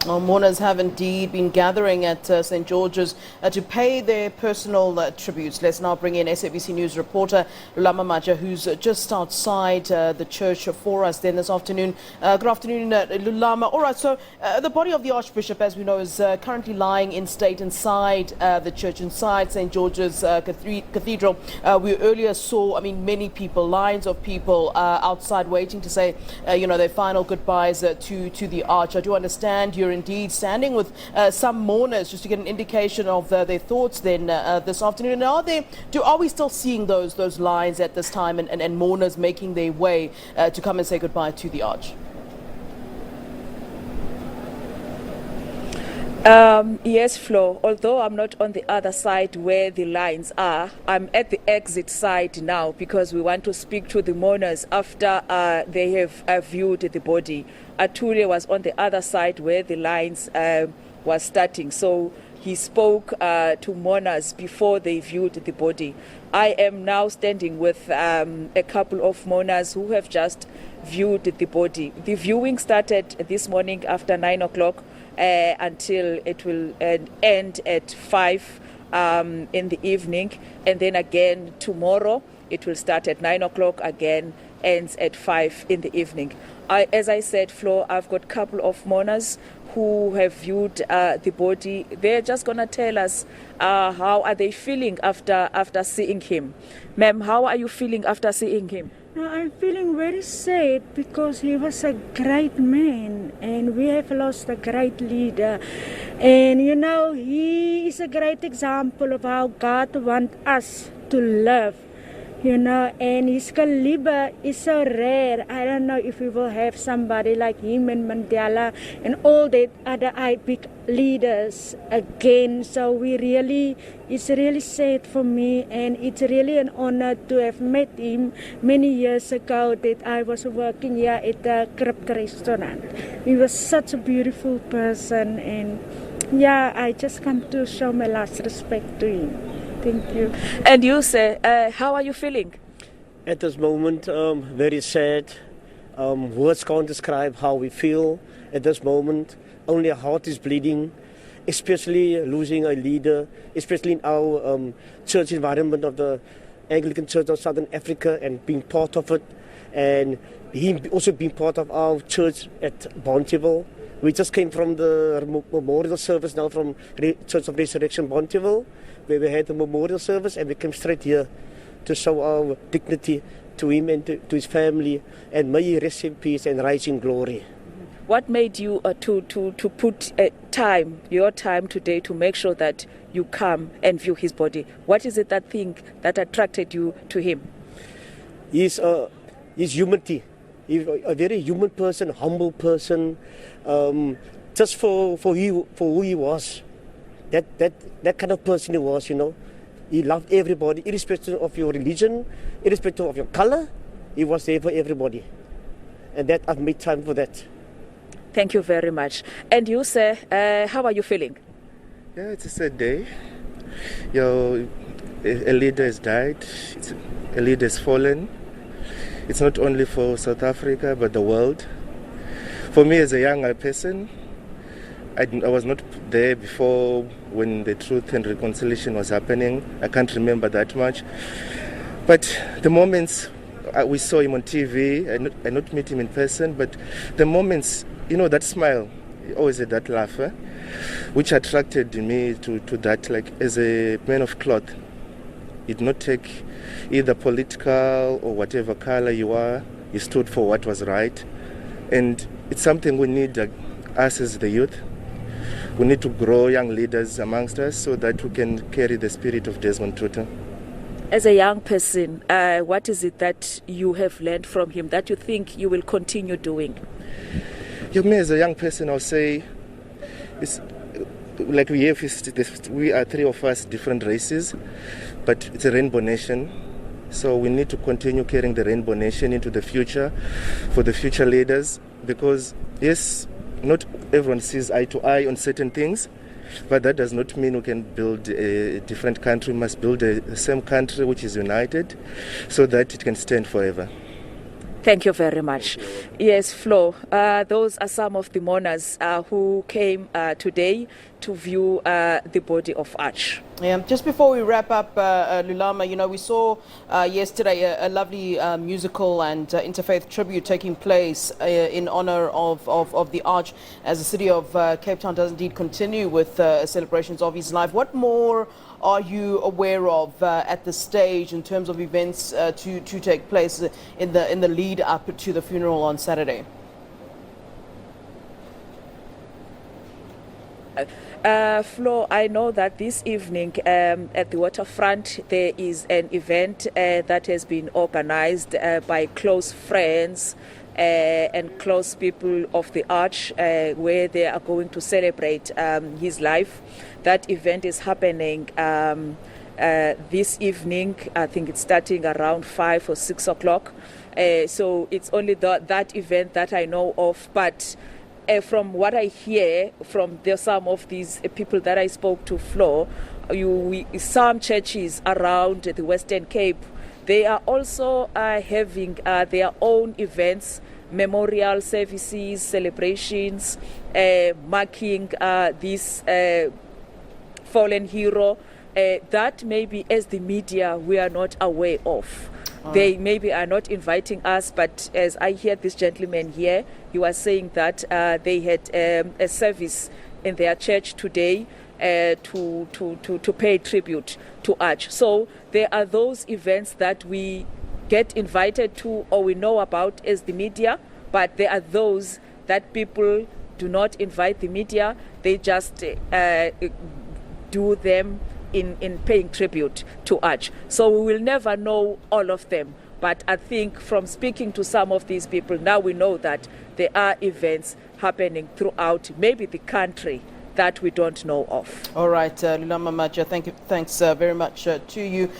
Well, mourners have indeed been gathering at St. George's to pay their personal tributes. Let's now bring in SABC News reporter Lulama Matya, who's just outside the church for us then this afternoon. Good afternoon, Lulama. All right, so the body of the Archbishop, as we know, is currently lying in state inside the church, inside St. George's Cathedral. We earlier saw, many people, lines of people outside waiting to say, their final goodbyes to the Arch. I do understand you're indeed standing with some mourners just to get an indication of their thoughts then this afternoon. And are we still seeing those lines at this time and mourners making their way to come and say goodbye to the Arch? Yes, Flo, although I'm not on the other side where the lines are, I'm at the exit side now because we want to speak to the mourners after they have viewed the body. Atule was on the other side where the lines was starting, so he spoke to mourners before they viewed the body. I am now standing with a couple of mourners who have just viewed the body. The viewing started this morning after 9 o'clock. Until it will end at 5 in the evening, and then again tomorrow it will start at 9 o'clock, again ends at 5 in the evening. As I said, Flo, I've got a couple of mourners who have viewed the body. They're just going to tell us how are they feeling after seeing him. Ma'am, how are you feeling after seeing him? No, I'm feeling very sad because he was a great man and we have lost a great leader. And he is a great example of how God wants us to live. And his caliber is so rare. I don't know if we will have somebody like him and Mandela and all the other big leaders again. So it's really sad for me, and it's really an honor to have met him many years ago that I was working here at the Krip restaurant. He was such a beautiful person, and I just come to show my last respect to him. Thank you. And you, sir, how are you feeling? At this moment, very sad. Words can't describe how we feel at this moment. Only our heart is bleeding, especially losing a leader, especially in our church environment of the Anglican Church of Southern Africa, and being part of it. And him also being part of our church at Bonteheuwel. We just came from the memorial service now from Church of Resurrection Bonteheuwel, where we had the memorial service, and we came straight here to show our dignity to him and to his family, and may he rest in peace and rise in glory. What made you to put your time today to make sure that you come and view his body? What is it that attracted you to him? His humanity. He's a very human person, humble person, just for who he was. That kind of person he was, He loved everybody, irrespective of your religion, irrespective of your color. He was there for everybody. And that I've made time for that. Thank you very much. And you, sir, how are you feeling? Yeah, it's a sad day. A leader has died. A leader has fallen. It's not only for South Africa, but the world. For me, as a younger person, I was not there before when the Truth and Reconciliation was happening. I can't remember that much. But the moments we saw him on TV, I not met him in person, but the moments, that smile, he always had that laugh, which attracted me to that, like as a man of cloth. He did not take either political or whatever color you are. He stood for what was right. And it's something we need, us as the youth. We need to grow young leaders amongst us so that we can carry the spirit of Desmond Tutu. As a young person, what is it that you have learned from him that you think you will continue doing? Me as a young person, I'll say, it's like we are three of us, different races, but it's a rainbow nation. So we need to continue carrying the rainbow nation into the future for the future leaders, because yes, not everyone sees eye to eye on certain things, but that does not mean we can build a different country. We must build the same country which is united so that it can stand forever. Thank you very much. Yes, Flo, those are some of the mourners who came today to view the body of Arch. Yeah, just before we wrap up, Lulama, you know, we saw yesterday a lovely musical and interfaith tribute taking place in honor of the Arch, as the city of Cape Town does indeed continue with celebrations of his life. What more are you aware of at this stage in terms of events to take place in the lead up to the funeral on Saturday? Flo, I know that this evening at the waterfront there is an event that has been organized by close friends and close people of the Arch, where they are going to celebrate his life. That event is happening this evening. I think it's starting around 5 or 6 o'clock. So it's only that event that I know of, but from what I hear from some of these people that I spoke to, Flo, some churches around the Western Cape, they are also having their own events, memorial services, celebrations, marking this fallen hero that maybe as the media we are not aware of. They maybe are not inviting us, but as I hear this gentleman here, he was saying that they had a service in their church today to pay tribute to Arch. So there are those events that we get invited to or we know about as the media, but there are those that people do not invite the media. They just do them in paying tribute to Arch. So we will never know all of them. But I think from speaking to some of these people, now we know that there are events happening throughout maybe the country that we don't know of. All right, Lulama Matya, thanks very much to you.